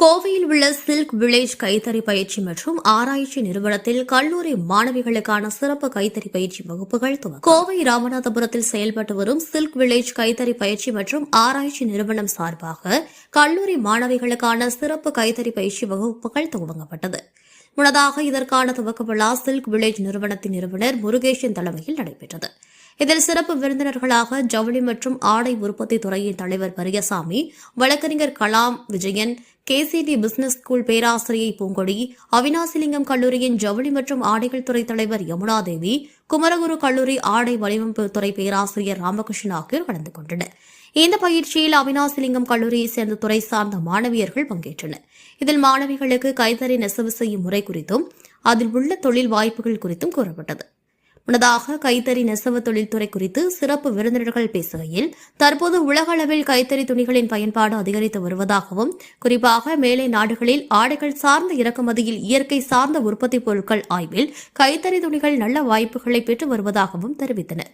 கோவையில் உள்ள silk village கைத்தறி பயிற்சி மற்றும் ஆராய்ச்சி நிறுவனத்தில் கல்லூரி மாணவிகளுக்கான சிறப்பு கைத்தறி பயிற்சி வகுப்புகள் துவக்கம். கோவை ராமநாதபுரத்தில் செயல்பட்டு வரும் சில்க் வில்லேஜ் கைத்தறி பயிற்சி மற்றும் ஆராய்ச்சி நிறுவனம் சார்பாக கல்லூரி மாணவிகளுக்கான சிறப்பு கைத்தறி பயிற்சி வகுப்புகள் துவங்கப்பட்டது. முன்னதாக இதற்கான துவக்க விழா சில்க் வில்லேஜ் நிறுவனத்தின் நிறுவனர் முருகேஷன் தலைமையில் நடைபெற்றது. இதில் சிறப்பு விருந்தினர்களாக ஜவுளி மற்றும் ஆடை உற்பத்தி துறையின் தலைவர் பெரியசாமி, வழக்கறிஞர் Kalam Vijayan, KCD business school பேராசிரியை பூங்கொடி, அவினாசிலிங்கம் கல்லூரியின் ஜவுளி மற்றும் ஆடைகள் துறை தலைவர் யமுனாதேவி, குமரகுரு கல்லூரி ஆடை வடிவமைப்பு துறை பேராசிரியர் ராமகிருஷ்ணன் ஆகியோர் கலந்து கொண்டனர். இந்த பயிற்சியில் அவினாசிலிங்கம் கல்லூரியை சேர்ந்த துறை சார்ந்த மாணவியர்கள் பங்கேற்றனர். இதில் மாணவிகளுக்கு கைத்தறி நெசவு செய்யும் முறை குறித்தும் அதில் உள்ள தொழில் வாய்ப்புகள் குறித்தும் கூறப்பட்டது. முன்னதாக கைத்தறி நெசவு தொழில்துறை குறித்து சிறப்பு விருந்தினர்கள் பேசுகையில், தற்போது உலக அளவில் கைத்தறி துணிகளின் பயன்பாடு அதிகரித்து வருவதாகவும், குறிப்பாக மேலை நாடுகளில் ஆடைகள் சார்ந்த இறக்குமதியில் இயற்கை சார்ந்த உற்பத்தி பொருட்கள் ஆய்வில் கைத்தறி துணிகள் நல்ல வாய்ப்புகளை பெற்று வருவதாகவும் தெரிவித்தனர்.